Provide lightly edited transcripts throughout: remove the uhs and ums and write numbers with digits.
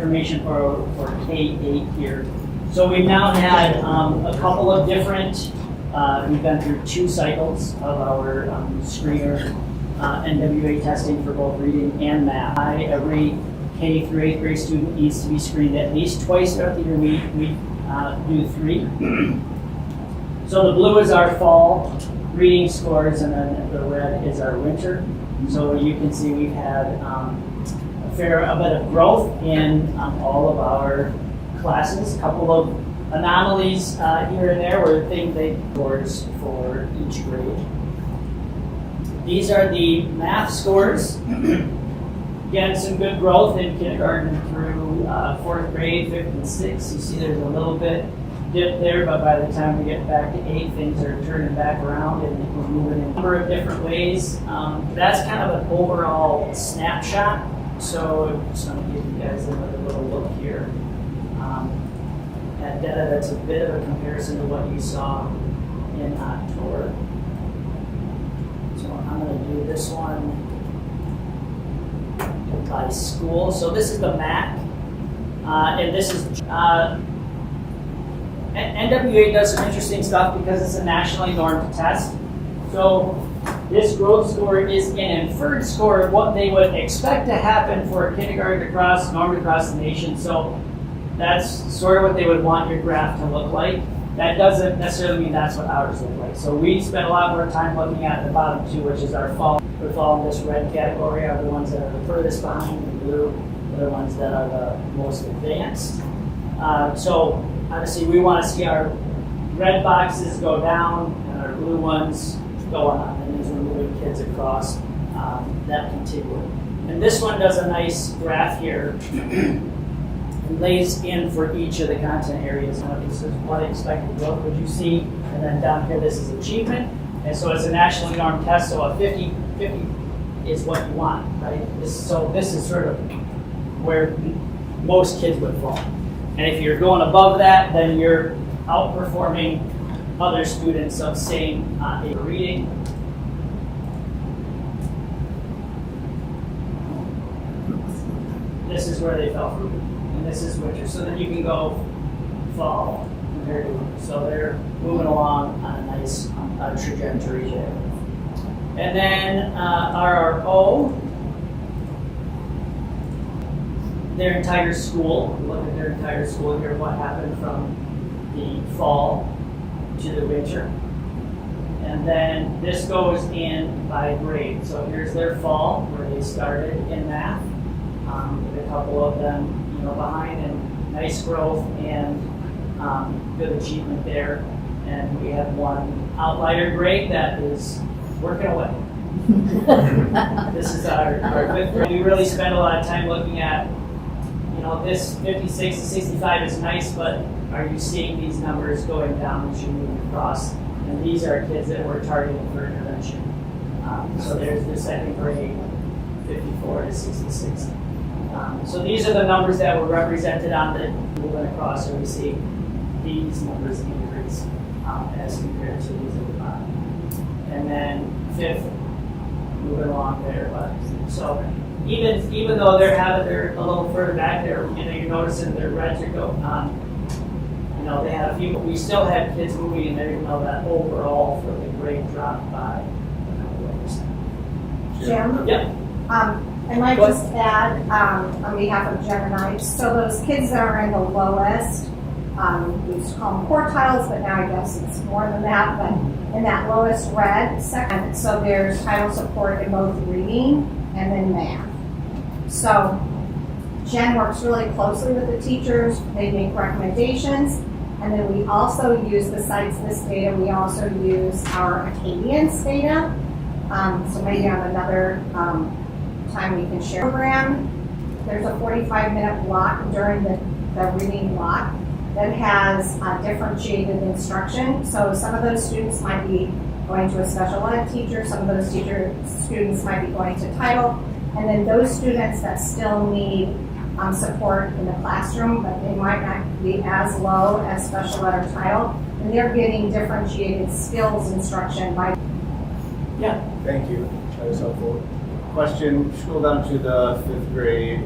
information for K-8 here. So we've now had a couple of different, we've been through 2 cycles of our screener NWA testing for both reading and math. Every K through 8th grade student needs to be screened at least twice throughout the year. We do 3. So the blue is our fall reading scores, and then the red is our winter. So you can see we've had a bit of growth in all of our classes. A couple of anomalies here and there were things they scores for each grade. These are the math scores. Again, some good growth in kindergarten through 4th grade, 5th and 6th. You see there's a little bit dip there, but by the time we get back to 8, things are turning back around and we're moving in a number of different ways. That's kind of an overall snapshot. So I'm just going to give you guys another little look here at data that's a bit of a comparison to what you saw in October. So I'm going to do this one by school. So this is the MAC, and this is NWA does some interesting stuff because it's a nationally normed test. So this growth score is an inferred score of what they would expect to happen for a kindergarten normed across the nation. So that's sort of what they would want your graph to look like. That doesn't necessarily mean that's what ours look like. So we spend a lot more time looking at the bottom 2, which is our fall. We fall in this red category are the ones that are the furthest behind, the blue are the ones that are the most advanced. So obviously we want to see our red boxes go down and our blue ones go up, and as we're moving kids across that continuum. And this one does a nice graph here and lays in for each of the content areas. This is what expected growth would you see, and then down here this is achievement. And so it's a nationally normed test, so a 50 is what you want, right? So this is sort of where most kids would fall. And if you're going above that, then you're outperforming other students of same reading. This is where they fell from, and this is winter. So then you can go fall compared to winter. So they're moving along on a nice trajectory there. And then RRO, their entire school. Look at their entire school here, what happened from the fall to the winter. And then this goes in by grade. So here's their fall, where they started in math. With a couple of them, behind, and nice growth and good achievement there. And we have one outlier grade that is working away. This is our 5th grade. We really spend a lot of time looking at, this 56 to 65 is nice, but are you seeing these numbers going down as you move across? And these are kids that we're targeting for intervention. So there's the 2nd grade, 54 to 66. So these are the numbers that were represented on the moving across, so we see these numbers increase as compared to these at the bottom. And then 5th, moving along there. So even though they're a little further back there, you're noticing their reds are going on. They had a few, but we still had kids moving in there, even though that overall for the grade dropped by a couple of %. Jim? Yep. I might just add, on behalf of Jen and I, so those kids that are in the lowest, we used to call them quartiles, but now I guess it's more than that, but in that lowest red second, so there's title support in both reading and then math. So Jen works really closely with the teachers, they make recommendations, and then we also use, besides this data, we also use our Acadians data. So maybe on another time we can share program. There's a 45-minute block during the reading block that has differentiated instruction. So some of those students might be going to a special ed teacher, some of those students might be going to title, and then those students that still need support in the classroom, but they might not be as low as special ed or title, and they're getting differentiated skills instruction by. Yeah. Thank you. That was helpful. Question, scroll down to the 5th grade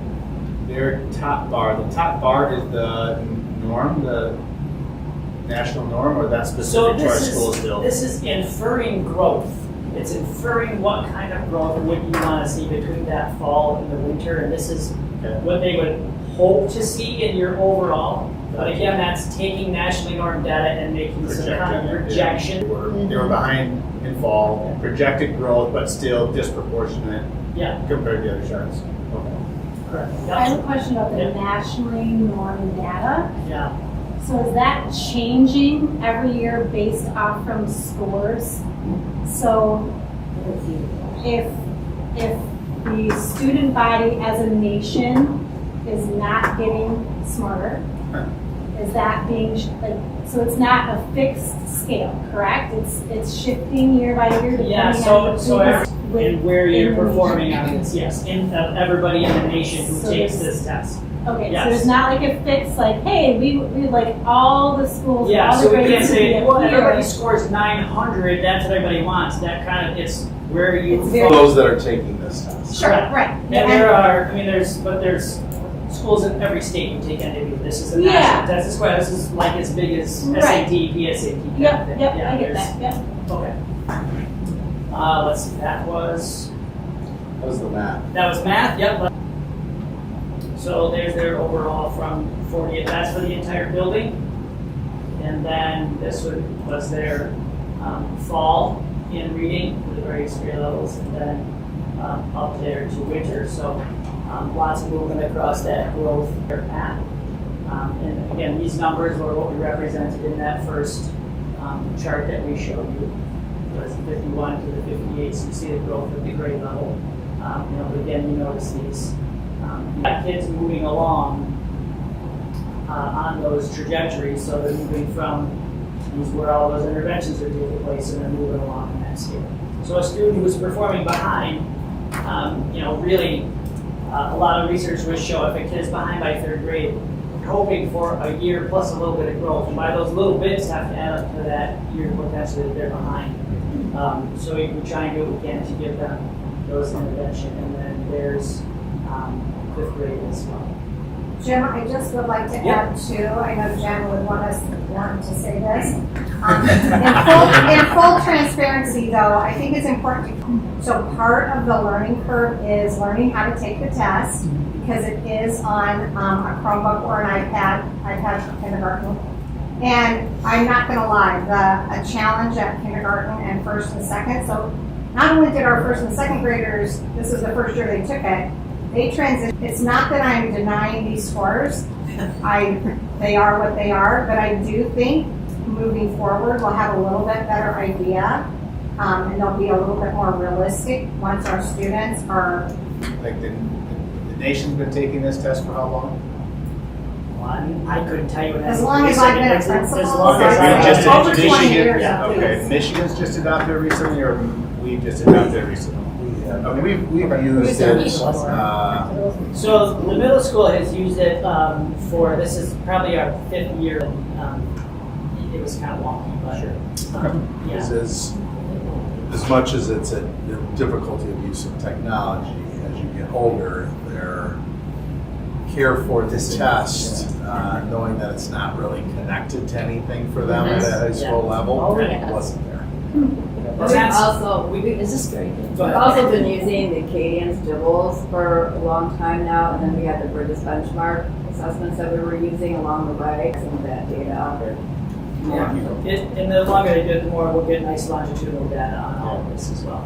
their top bar. The top bar is the norm, the national norm, or that's specific to our school still? This is inferring growth. It's inferring what kind of growth would you want to see between that fall and the winter, and this is what they would hope to see in your overall. But again, that's taking nationally normed data and making some kind of projection. They were behind in fall, projected growth, but still disproportionate compared to the other charts. Okay. Correct. I have a question about the nationally normed data. Yeah. So is that changing every year based off from scores? So if the student body as a nation is not getting smarter, is that being so it's not a fixed scale, correct? It's shifting year by year depending on and where you're performing on this, yes, in everybody in the nation who takes this test. Okay, yes. so there's not like a fix, like, hey, we like all the schools. Yeah, all so the we can't grades say, to well, be here. everybody scores 900, that's what everybody wants. That kind of, it's where you. Very- Those that are taking this test. Sure, right. And there are, there's schools in every state who take NW. This is a national test. This is like as big as SAT, PSAT. Yep, I get that, yep. Okay. Let's see, that was the math. That was math, yep. So there's their overall from 40, that's for the entire building. And then this was their fall in reading for the various grade levels, and then up there to winter. So lots of movement across that growth path. And again, these numbers were what we represented in that first chart that we showed you. It was 51 to the 58, so you see the growth at the grade level. But again, you notice these you've got kids moving along on those trajectories, so they're moving from these where all those interventions are taking place, and they're moving along in that scale. So a student who's performing behind, really, a lot of research would show if a kid is behind by third grade, we're hoping for a year plus a little bit of growth, and by those little bits have to add up to that year potentially that they're behind. So we try and do what we can to give them those intervention, and then there's fifth grade as well. Jim, I just would like to add too, I know Jen would want to say this. In full transparency though, I think it's important so part of the learning curve is learning how to take the test, because it is on a Chromebook or an iPad for kindergarten. And I'm not gonna lie, a challenge at kindergarten and first and second, so not only did our first and second graders, this is the first year they took it, they transition. It's not that I'm denying these scores. They are what they are, but I do think moving forward we'll have a little bit better idea, and they'll be a little bit more realistic once our students are. Like the nation's been taking this test for how long? I couldn't tell you what As long as I've been a principal. As long as Okay, I've over 20 years. Okay, Michigan's just adopted it recently, or we just adopted it recently? We've used it. So the middle school has used it for, this is probably our fifth year. It was kind of wonky, but This is, as much as it's a difficulty of use of technology, as you get older, their care for this test, knowing that it's not really connected to anything for them at a high school level, wasn't there. We've also been using the Cadence Dibbles for a long time now, and then we had the British benchmark assessments that we were using along the way, some of that data. And the longer they do it, the more we'll get nice longitudinal data on all of this as well.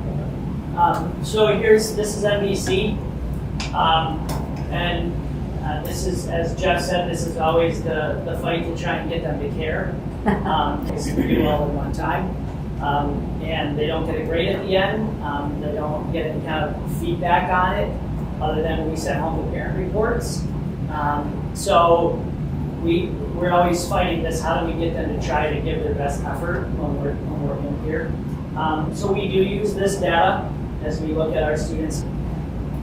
So this is NBC, and this is, as Jeff said, this is always the fight to try and get them to care, because we do all at one time. And they don't get a grade at the end. They don't get any kind of feedback on it, other than we send home the parent reports. So we're always fighting this. How do we get them to try to give their best effort when we're in here? So we do use this data as we look at our students.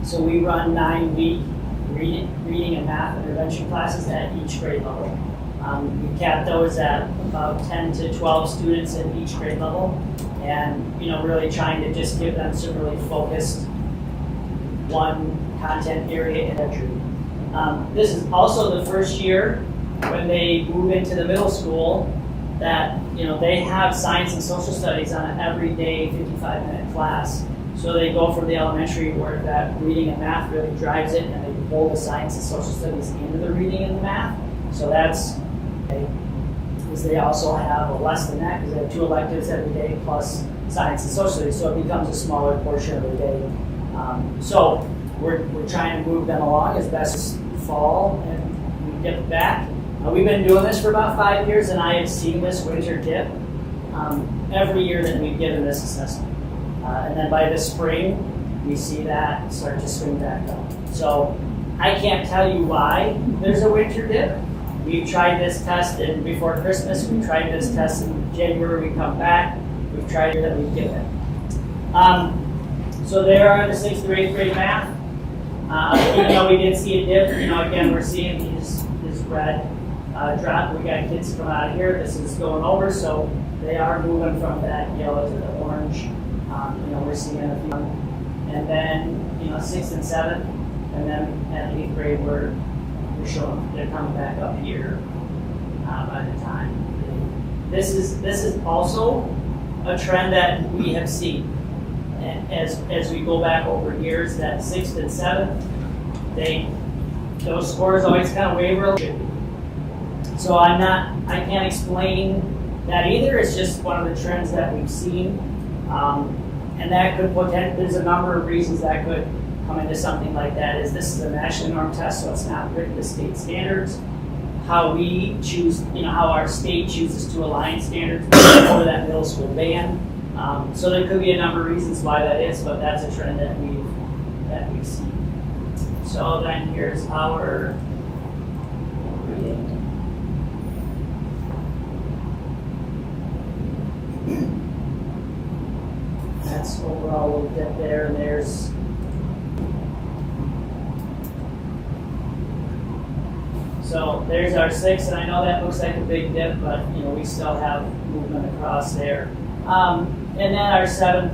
So we run 9-week reading and math intervention classes at each grade level. We cap those at about 10 to 12 students at each grade level, and really trying to just give them some really focused one content area in entry. This is also the first year when they move into the middle school that, they have science and social studies on an everyday 55-minute class. So they go from the elementary where that reading and math really drives it, and they pull the science and social studies into the reading and the math. So that's, because they also have less than that, because they have 2 electives every day plus science and social studies, so it becomes a smaller portion of the day. So we're trying to move them along as best as fall and we get back. We've been doing this for about 5 years, and I have seen this winter dip every year that we've given this assessment. And then by the spring, we see that start to swing back up. So I can't tell you why there's a winter dip. We've tried this test before Christmas. We tried this test in January. We come back. We've tried that we've given. So there are the 6th through 8th grade math. Even though we did see a dip, again, we're seeing this red drop. We got kids coming out of here. This is going over, so they are moving from that yellow to the orange. We're seeing a few. And then, 6th and 7th, and then at 8th grade, we're showing they're coming back up here by the time. This is also a trend that we have seen. And as we go back over years, that 6th and 7th, those scores always kind of waver a little bit. So I can't explain that either. It's just one of the trends that we've seen. And that could there's a number of reasons that could come into something like that. This is a national norm test, so it's not written to state standards. How we choose, how our state chooses to align standards over that middle school band. So there could be a number of reasons why that is, but that's a trend that we've seen. So then here's our reading. That's overall a little dip there, and there's our 6, and I know that looks like a big dip, but we still have movement across there. And then our 7th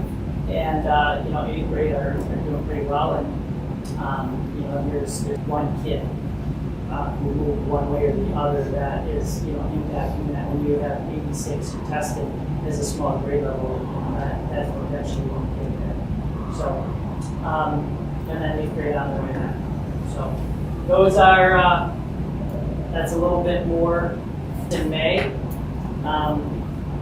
and 8th grade are doing pretty well, and there's one kid who moved one way or the other that is impacting that. When you have 86 who tested as a small grade level, that's potentially one kid there. So, and then 8th grade on the way back. So those are that's a little bit more in May.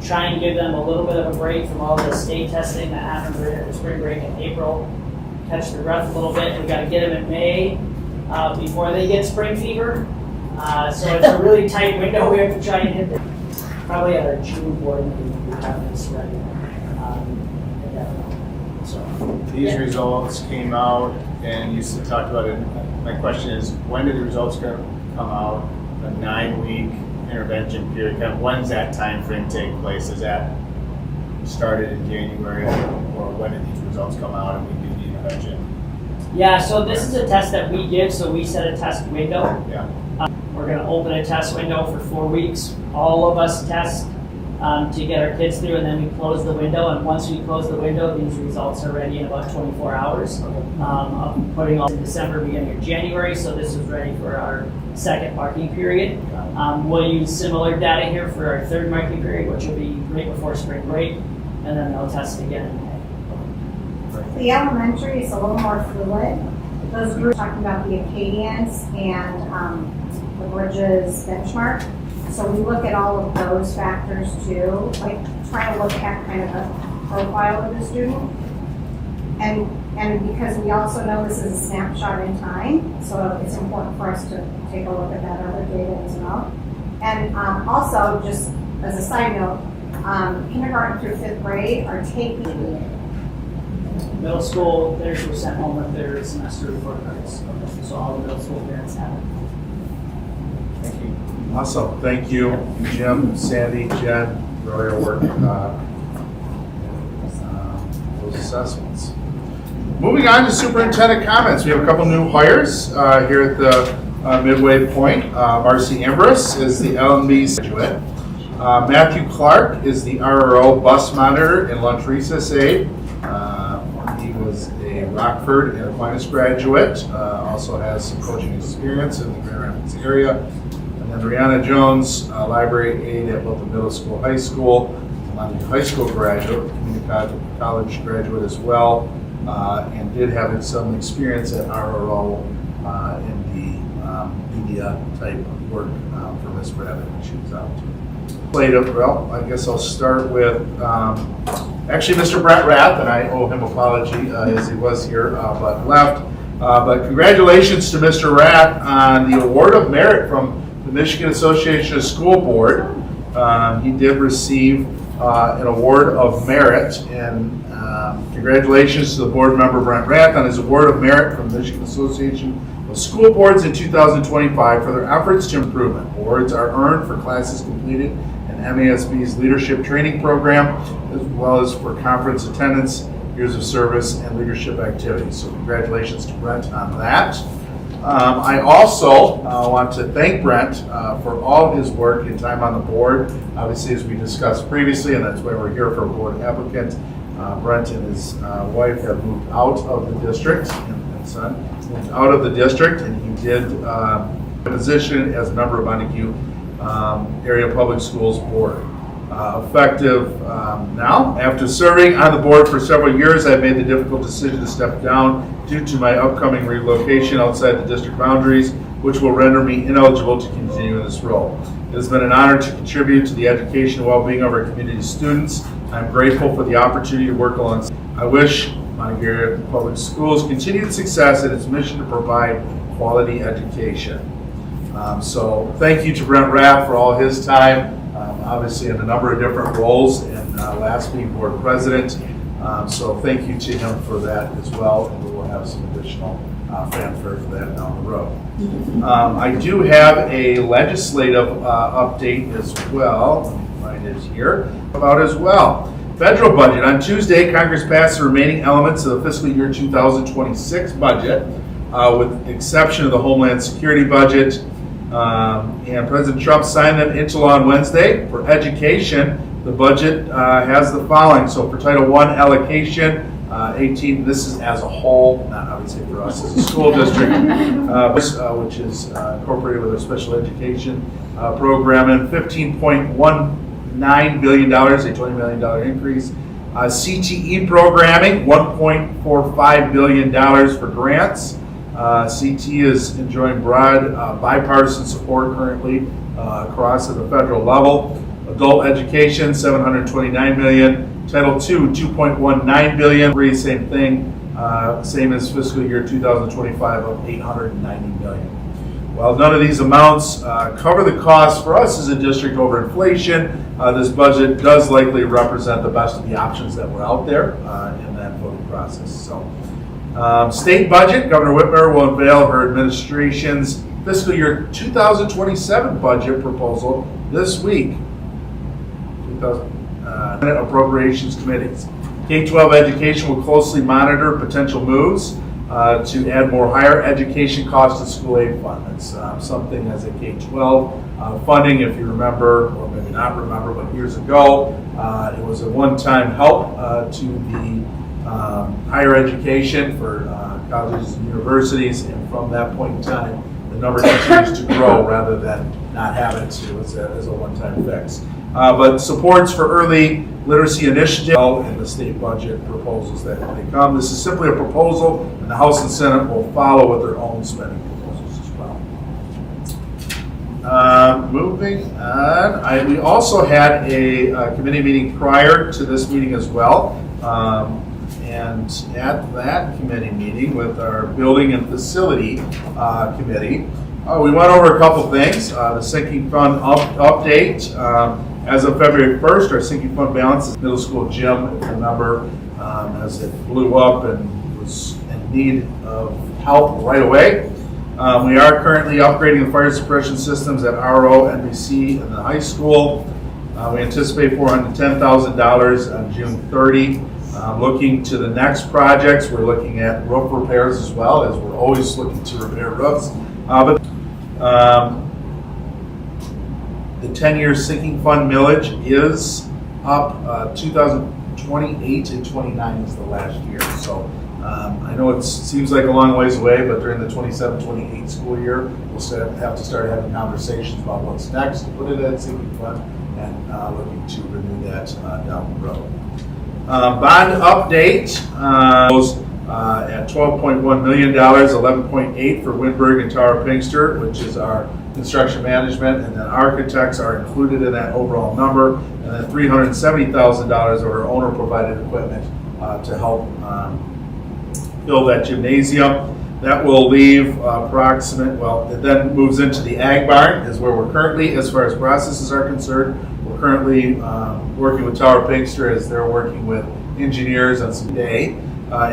Try and give them a little bit of a break from all the state testing that happened during the spring break in April. Catch their breath a little bit. We got to get them in May before they get spring fever. So it's a really tight window. We have to try and hit them. Probably at our June board meeting, we have this ready. These results came out, and you talked about it. My question is, when did the results come out? A 9-week intervention period. When does that time frame take place? Is that started in January, or when did these results come out and we do the intervention? Yeah, so this is a test that we give, so we set a test window. Yeah. We're going to open a test window for 4 weeks. All of us test to get our kids through, and then we close the window. And once we close the window, these results are ready in about 24 hours. I'm putting all in December, beginning of January, so this is ready for our 2nd marking period. We'll use similar data here for our 3rd marking period, which will be right before spring break, and then they'll test again in May. The elementary is a little more fluid. Those groups talking about the Acadians and the Bridges benchmark. So we look at all of those factors too, like trying to look at kind of a profile of the student. And because we also know this is a snapshot in time, so it's important for us to take a look at that other data as well. And also, just as a side note, kindergarten through 5th grade are taking Middle school, they're sent home with their semester report cards. So all the middle school parents have it. Thank you. Awesome, thank you, Jim, Sandy, Jen, for all your work on those assessments. Moving on to superintendent comments. We have a couple new hires here at the midway point. Marcy Ambrose is the LMB graduate. Matthew Clark is the RRO bus monitor and lunch recess aide. He was was a Rockford and Aquinas graduate, also has some coaching experience in the Grand Rapids area. And then Rihanna Jones, library aide at both the middle school, high school, Montague High School graduate, community college graduate as well, and did have some experience at RRO in the media type of work for Miss Bradley when she was out. Well, I guess I'll start with actually Mr. Brett Rath, and I owe him an apology as he was here but left. But congratulations to Mr. Rath on the Award of Merit from the Michigan Association of School Board. He did receive an Award of Merit, and congratulations to the board member Brent Rath on his Award of Merit from the Michigan Association of School Boards in 2025 for their efforts to improvement. Awards are earned for classes completed in MASB's leadership training program, as well as for conference attendance, years of service, and leadership activities. So congratulations to Brent on that. I also want to thank Brent for all his work and time on the board. Obviously, as we discussed previously, and that's why we're here for a board applicant, Brent and his wife have moved out of the district, and son moved out of the district, and he did a position as a member of Montague Area Public Schools Board. Effective now. After serving on the board for several years, I've made the difficult decision to step down due to my upcoming relocation outside the district boundaries, which will render me ineligible to continue in this role. It has been an honor to contribute to the education and well-being of our community students. I'm grateful for the opportunity to work alongside. I wish Montague Area Public Schools continued success in its mission to provide quality education. So thank you to Brent Rath for all his time. Obviously in a number of different roles, and last being board president. So thank you to him for that as well, and we will have some additional fanfare for that down the road. I do have a legislative update as well. Let me find it here about as well. Federal budget. On Tuesday, Congress passed the remaining elements of the fiscal year 2026 budget, with the exception of the Homeland Security budget. And President Trump signed them into law on Wednesday. For education, the budget has the following. So for Title I allocation, 18, this is as a whole, not obviously for us as a school district, which is incorporated with our special education program, and $15.19 billion, a $20 million increase. CTE programming, $1.45 billion for grants. CT is enjoying broad bipartisan support currently across at the federal level. Adult education, $729 million. Title II, $2.19 billion. Same thing, same as fiscal year 2025 of $890 million. While none of these amounts cover the costs for us as a district over inflation, this budget does likely represent the best of the options that were out there in that voting process. So. State budget, Governor Whitmer will unveil her administration's fiscal year 2027 budget proposal this week. Appropriations committees. K-12 education will closely monitor potential moves to add more higher education costs to school aid fund. It's something as a K-12 funding, if you remember, or maybe not remember, but years ago, it was a one-time help to the higher education for colleges and universities, and from that point in time, the number continues to grow rather than not have it as a one-time fix. But supports for early literacy initiative and the state budget proposals that they come. This is simply a proposal, and the House and Senate will follow with their own spending proposals as well. Moving on, we also had a committee meeting prior to this meeting as well. And at that committee meeting with our building and facility committee, we went over a couple things. The sinking fund update. As of February 1st, our sinking fund balance is middle school gym, if you remember, as it blew up and was in need of help right away. We are currently upgrading the fire suppression systems at RO, NBC, and the high school. We anticipate $410,000 on June 30. Looking to the next projects, we're looking at roof repairs as well, as we're always looking to repair roofs. The 10-year sinking fund millage is up. 2028 and 29 is the last year. So I know it seems like a long ways away, but during the 27-28 school year, we'll have to start having conversations about what's next, to put it at City Fund, and looking to renew that down the road. Bond update goes at $12.1 million, 11.8 for Winberg and Tower Pinkster, which is our construction management, and then architects are included in that overall number, and then $370,000 of our owner-provided equipment to help build that gymnasium. That will leave it then moves into the ag barn, is where we're currently, as far as processes are concerned. We're currently working with Tower Pinkster as they're working with engineers on some day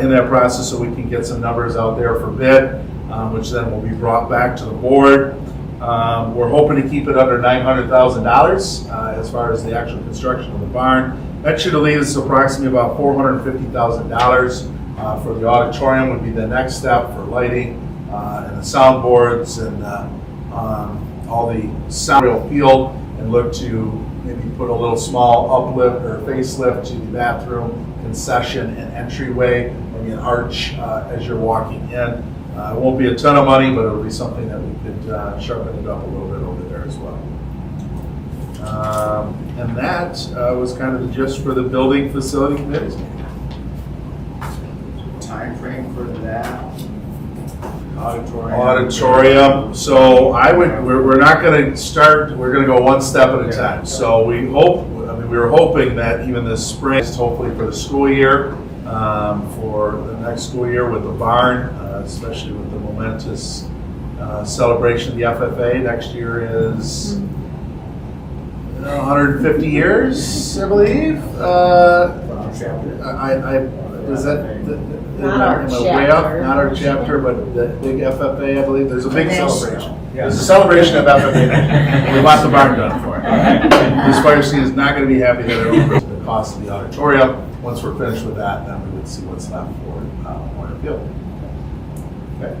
in that process, so we can get some numbers out there for bid, which then will be brought back to the board. We're hoping to keep it under $900,000 as far as the actual construction of the barn. That should leave us approximately about $450,000 for the auditorium would be the next step for lighting and the soundboards and all the sound field, and look to maybe put a little small uplift or facelift to the bathroom, concession, and entryway, maybe an arch as you're walking in. It won't be a ton of money, but it'll be something that we could sharpen it up a little bit over there as well. And that was kind of the gist for the building facility committees. Time frame for that? Auditorium. So we're not going to start, we're going to go one step at a time. So we were hoping that even this spring, hopefully for the school year, for the next school year with the barn, especially with the momentous celebration of the FFA. Next year is 150 years, I believe. Is that Not our chapter. Not our chapter, but the big FFA, I believe. There's a big celebration. Yeah. There's a celebration of FFA. We want the barn done for it. This fire scene is not going to be happy that it opens the cost of the auditorium. Once we're finished with that, then we would see what's left for Memorial Field. Okay.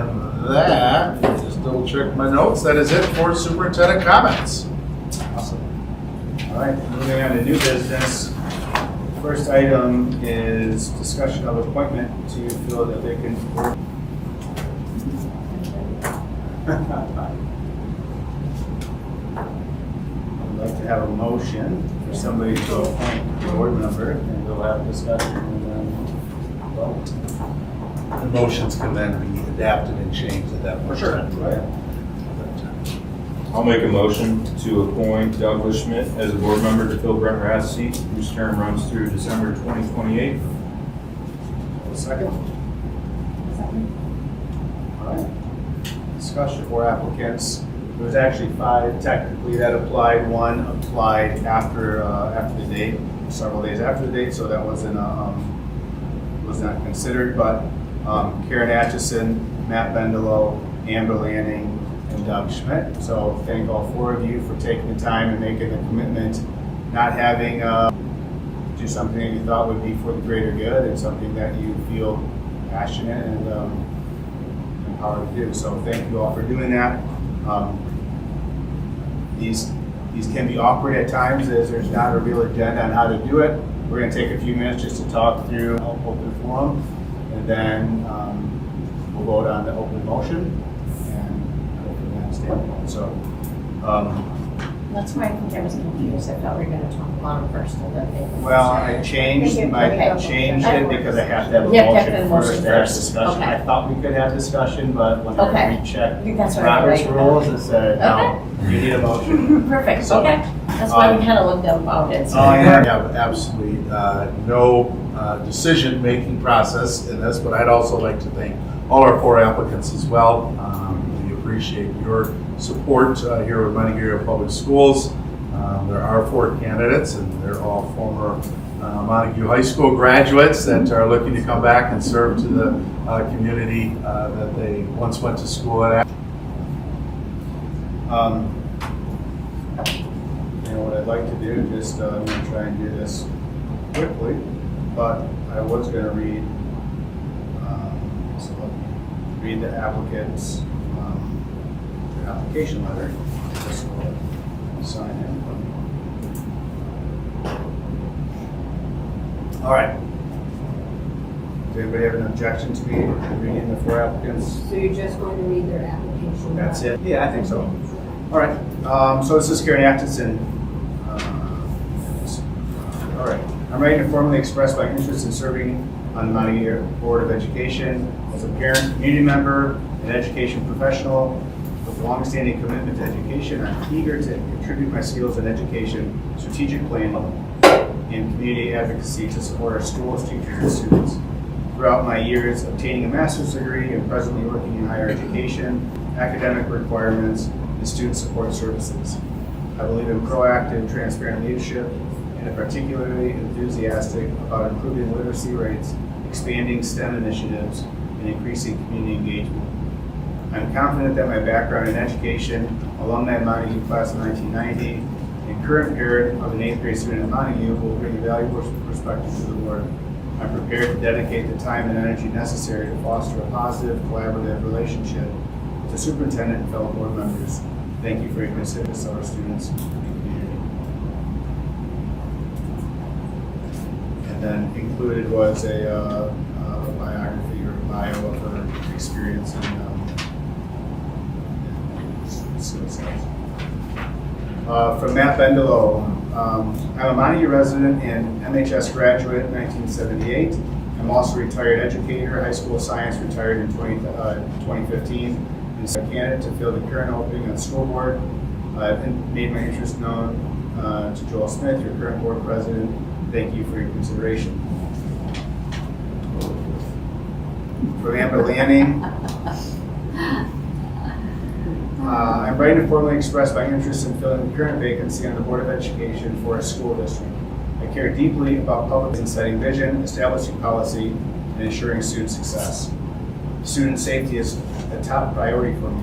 And that, just double check my notes, that is it for superintendent comments. Awesome. All right, moving on to new business. First item is discussion of appointment to fill the vacant board. I'd like to have a motion for somebody to appoint a board member, and we'll have a discussion and then vote. The motions can then be adapted and changed at that point. Sure. Right. I'll make a motion to appoint Douglas Schmidt as a board member to fill Brent Rath's seat, whose term runs through December 2028. Second? All right. Discussion for applicants. There was actually 5 technically that applied. 1 applied after the date, several days after the date, so that wasn't was not considered. But Karen Atchison, Matt Bendelow, Amber Lanning, and Doug Schmidt. So thank all 4 of you for taking the time and making the commitment, not having do something that you thought would be for the greater good and something that you feel passionate and empowered to do. So thank you all for doing that. These can be awkward at times as there's not a real agenda on how to do it. We're going to take a few minutes just to talk through open forum, and then we'll vote on the open motion. So, That's why I think I was confused. I thought we were going to talk about it first. well, I changed it because I have to have a You have to motion have a first motion to have first. discussion. Okay. I thought we could have discussion, but when I Okay. rechecked That's what I Robert's read. rules, it said, no, you need a motion. Perfect. So, Okay. That's why we kind of looked up about it. So. Oh, yeah. We have absolutely no decision-making process in this, but I'd also like to thank all our 4 applicants as well. We appreciate your support here at Montague Area Public Schools. There are 4 candidates, and they're all former Montague High School graduates that are looking to come back and serve to the community that they once went to school at. What I'd like to do, just I'm going to try and do this quickly, but I was going to read the applicant's application letter. Just sign in. All right. Does anybody have an objection to me reading the 4 applicants? So you're just going to read their application? That's it? Yeah, I think so. All right, so this is Karen Atkinson. All right, I'm ready to formally express my interest in serving on the Montague Area Board of Education as a parent, community member, and education professional with longstanding commitment to education. I'm eager to contribute my skills in education, strategic planning, and community advocacy to support our schools, teachers, and students. Throughout my years obtaining a master's degree and presently working in higher education, academic requirements, and student support services. I believe in proactive, transparent leadership and am particularly enthusiastic about improving literacy rates, expanding STEM initiatives, and increasing community engagement. I'm confident that my background in education, alumni of Montague class of 1990, and current parent of an 8th grade student at Montague will bring a valuable perspective to the board. I'm prepared to dedicate the time and energy necessary to foster a positive, collaborative relationship with the superintendent and fellow board members. Thank you for your consideration of our students and community. And then included was a biography or bio of her experience in skill sets. From Matt Bendelow. I'm a Montague resident and MHS graduate in 1978. I'm also a retired educator, high school science, retired in 2015, and so a candidate to fill the current opening on the school board. I've made my interest known to Joel Smith, your current board president. Thank you for your consideration. From Amber Lanning. I'm ready to formally express my interest in filling the current vacancy on the Board of Education for a school district. I care deeply about public and setting vision, establishing policy, and ensuring student success. Student safety is a top priority for me.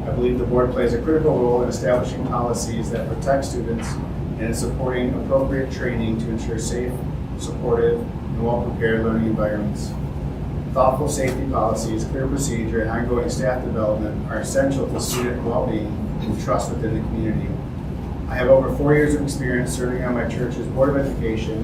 I believe the board plays a critical role in establishing policies that protect students and in supporting appropriate training to ensure safe, supportive, and well-prepared learning environments. Thoughtful safety policies, clear procedure, and ongoing staff development are essential to student well-being and trust within the community. I have over 4 years of experience serving on my church's Board of Education,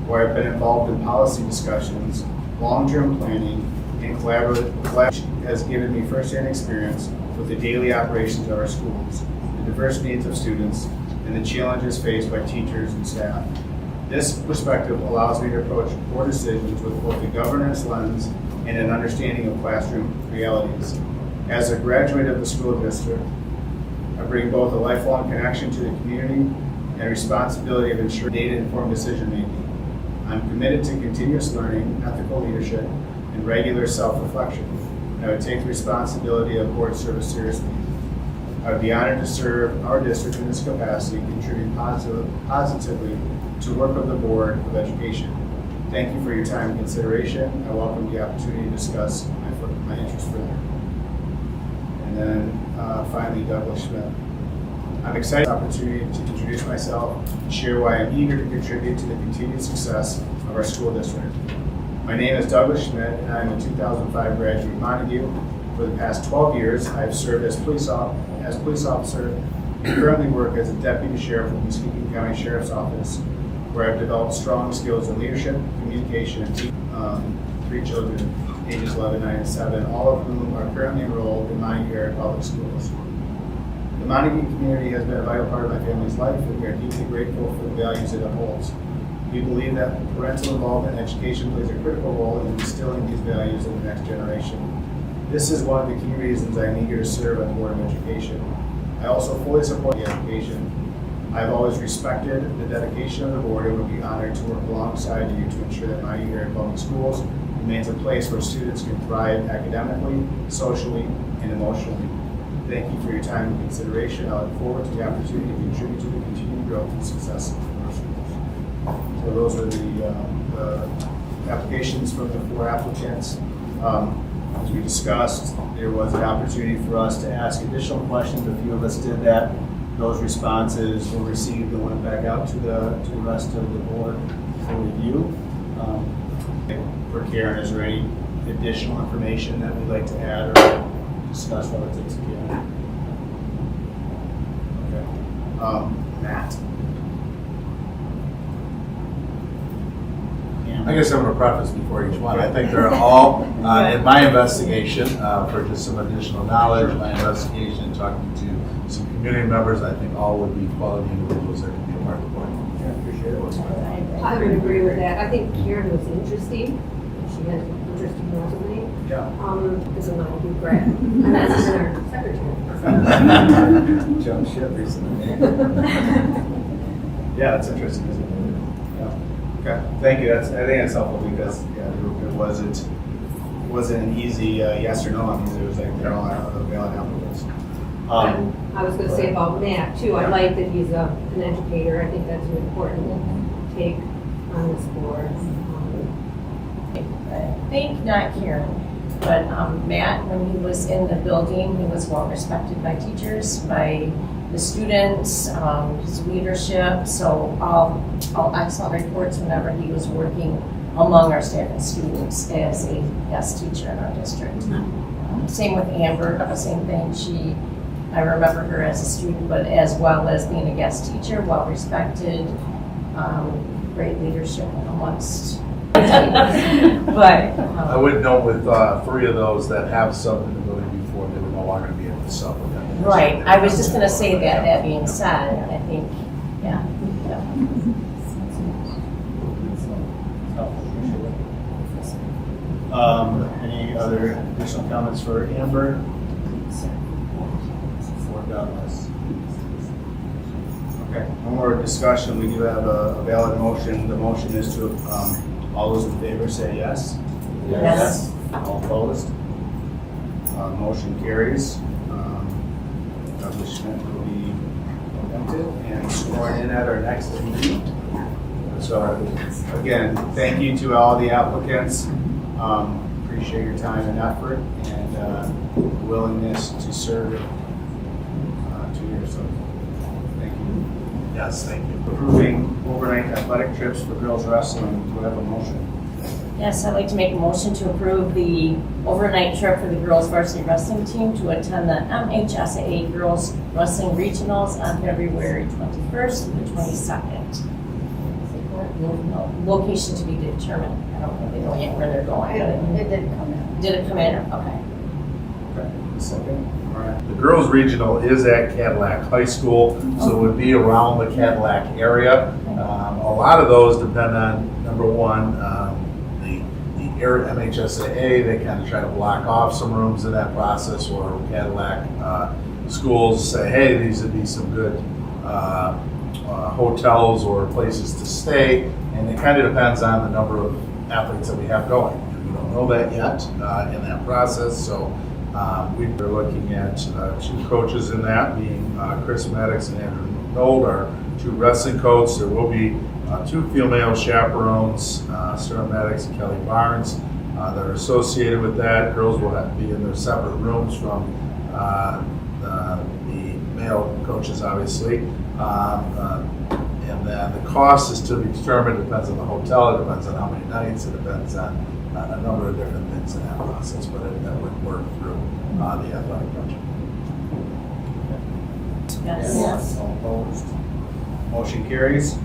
where I've been involved in policy discussions, long-term planning, and collaboration has given me firsthand experience with the daily operations of our schools, the diverse needs of students, and the challenges faced by teachers and staff. This perspective allows me to approach board decisions with both a governance lens and an understanding of classroom realities. As a graduate of the school district, I bring both a lifelong connection to the community and a responsibility of ensuring data-informed decision-making. I'm committed to continuous learning, ethical leadership, and regular self-reflection. And I would take the responsibility of board service seriously. I would be honored to serve our district in this capacity and contribute positively to work with the Board of Education. Thank you for your time and consideration. I welcome the opportunity to discuss my interest further. And then finally, Douglas Schmidt. I'm excited for the opportunity to introduce myself and share why I'm eager to contribute to the continued success of our school district. My name is Douglas Schmidt, and I'm a 2005 graduate of Montague. For the past 12 years, I've served as police officer and currently work as a deputy sheriff with the Muskegon County Sheriff's Office, where I've developed strong skills in leadership, communication, and teaching. 3 children, ages 11, 9, and 7, all of whom are currently enrolled in Montague Area Public Schools. The Montague community has been a vital part of my family's life, and we are deeply grateful for the values it upholds. We believe that parental involvement in education plays a critical role in instilling these values in the next generation. This is one of the key reasons I am eager to serve on the Board of Education. I also fully support the education. I've always respected the dedication of the board and would be honored to work alongside you to ensure that Montague Area Public Schools remains a place where students can thrive academically, socially, and emotionally. Thank you for your time and consideration. I look forward to the opportunity to contribute to the continued growth and success of our schools. So those are the applications from the 4 applicants. As we discussed, there was an opportunity for us to ask additional questions. A few of us did that. Those responses were received and went back out to the rest of the board for review. For Karen, is there any additional information that we'd like to add or discuss relative to Karen? Okay. Matt? I guess I'm going to preface before each one. I think they're all, in my investigation, for just some additional knowledge, my investigation, talking to some community members, I think all would be quality individuals that can be a part of the board. I would agree with that. I think Karen was interesting. She has an interesting resume. Yeah. Doesn't want to do grad. And that's our secretary. Jump ship recently. Yeah, it's interesting, isn't it? Yeah. Okay, thank you. I think that's helpful because it wasn't an easy yes or no on these. It was like they're all valid applicants. I was going to say about Matt too. I like that he's an educator. I think that's an important take on this board. I think not Karen, but Matt, when he was in the building, he was well respected by teachers, by the students, his leadership, so all excellent reports whenever he was working among our staff and students as a guest teacher in our district. Same with Amber, same thing. I remember her as a student, but as well as being a guest teacher, well respected, great leadership amongst. But I would note with 3 of those that have subbed in the building before, they would no longer be able to sub with them. right, I was just going to say that. That being said, I think, yeah. Any other additional comments for Amber? For Douglas? Okay, no more discussion. We do have a valid motion. The motion is to, all those in favor say yes. Yes. All opposed? Motion carries. Douglas Schmidt will be appointed and sworn in at our next meeting. So again, thank you to all the applicants. Appreciate your time and effort and willingness to serve 2 years. So thank you. Yes, thank you. Approving overnight athletic trips for girls wrestling. Do I have a motion? Yes, I'd like to make a motion to approve the overnight trip for the girls varsity wrestling team to attend the MHSAA Girls Wrestling Regionals on February 21st to the 22nd. Location to be determined. I don't really know yet where they're going. It did come in. Did it come in? Okay. Okay. Second. All right. The girls' regional is at Cadillac High School, so it would be around the Cadillac area. A lot of those depend on, number one, the MHSAA, they kind of try to block off some rooms in that process, or Cadillac schools say, hey, these would be some good hotels or places to stay, and it kind of depends on the number of athletes that we have going. We don't know that yet in that process, so we're looking at 2 coaches in that, being Chris Maddox and Andrew Nold, our 2 wrestling coaches. There will be 2 female chaperones, Sarah Maddox and Kelly Barnes, that are associated with that. Girls will have to be in their separate rooms from the male coaches, obviously. And then the cost is to be determined. It depends on the hotel, it depends on how many nights, it depends on a number of different things in that process, but that would work through the athletic budget. Yes. All opposed? Motion carries.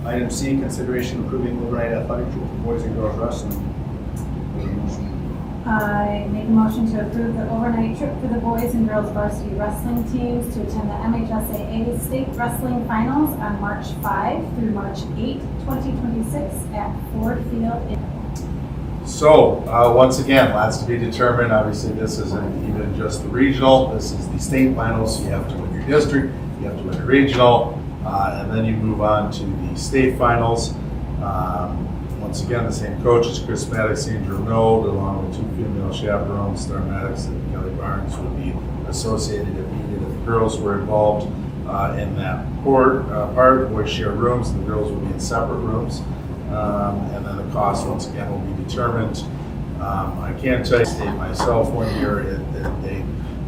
Item C, consideration approving overnight athletic trip for boys and girls wrestling. I make a motion to approve the overnight trip for the boys and girls varsity wrestling teams to attend the MHSAA State Wrestling Finals on March 5 through March 8, 2026 at Ford Field. So, once again, lots to be determined. Obviously, this isn't even just the regional. This is the state finals. You have to win your district, you have to win a regional, and then you move on to the state finals. Once again, the same coaches, Chris Maddox, Andrew Nold, along with 2 female chaperones, Star Maddox and Kelly Barnes, would be associated if needed. If the girls were involved in that part, the boys share rooms, and the girls will be in separate rooms. And then the cost, once again, will be determined. I can't tell you, state myself one year,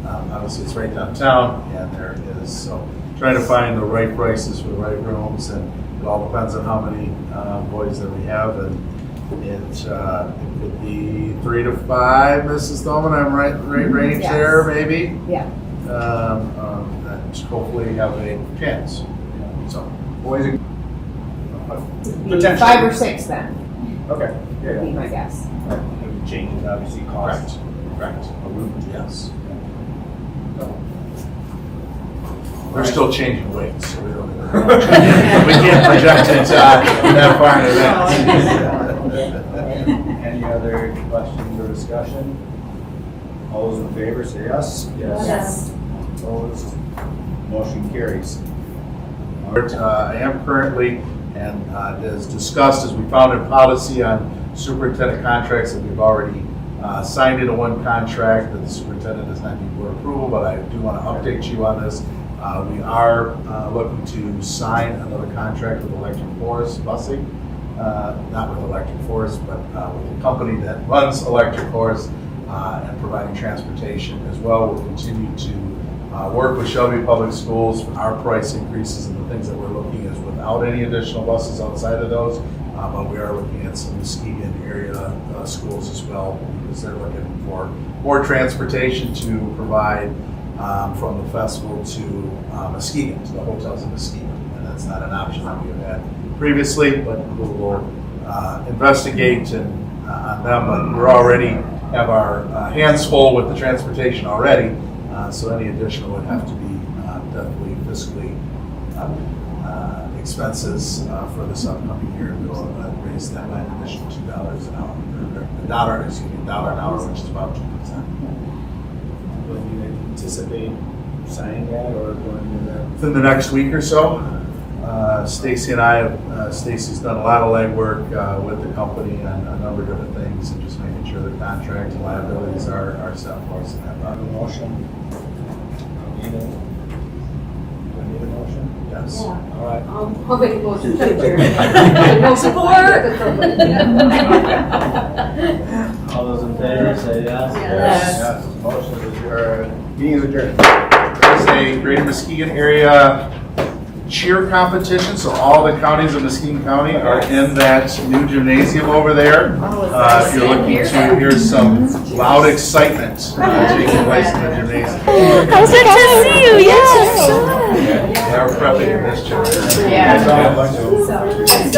obviously it's right downtown, and there is, so trying to find the right prices for the right rooms, and it all depends on how many boys that we have, and it could be 3 to 5, Mrs. Thoman, I'm right range Yes. there, maybe? Yeah. That hopefully have a chance, so. Boys and Potentially. 5 or 6 then, Okay. would be my guess. Changes obviously cost. Correct. Yes. They're still changing weights, so we don't. We can't project it that far in advance. Any other questions or discussion? All those in favor say yes. Yes. Opposed? Motion carries. I am currently, and as discussed, as we found in policy on superintendent contracts that we've already signed into one contract that the superintendent does not need board approval, but I do want to update you on this. We are looking to sign another contract with Electric Forest Busing, not with Electric Forest, but with the company that runs Electric Forest and providing transportation as well. We'll continue to work with Shelby Public Schools for our price increases, and the things that we're looking is without any additional buses outside of those. But we are looking at some Muskegon area schools as well, because they're looking for more transportation to provide from the festival to Muskegon, to the hotels in Muskegon. And that's not an option that we have had previously, but we will investigate on them. But we're already have our hands full with the transportation already, so any additional would have to be definitely fiscally expenses for this upcoming year. We'll raise that by an additional $2 an hour, $1 an hour, which is about 2%. When you anticipate signing that or going to that? Within the next week or so. Stacy and I have, Stacy's done a lot of legwork with the company on a number of different things, and just making sure the contract and liabilities are set for us in that Have a process. motion? Do I need a motion? Yes. All right. I'll make a motion to adjourn. No support? All those in favor say yes. Yes. Motion is adjourned. Meeting is adjourned. There's a Greater Muskegon area cheer competition, so all the counties of Muskegon County are in that new gymnasium over there. If you're looking to hear some loud excitement taking place in the gymnasium. I was good to see you. Yes. They are prepping in this gym. Yeah. Yeah.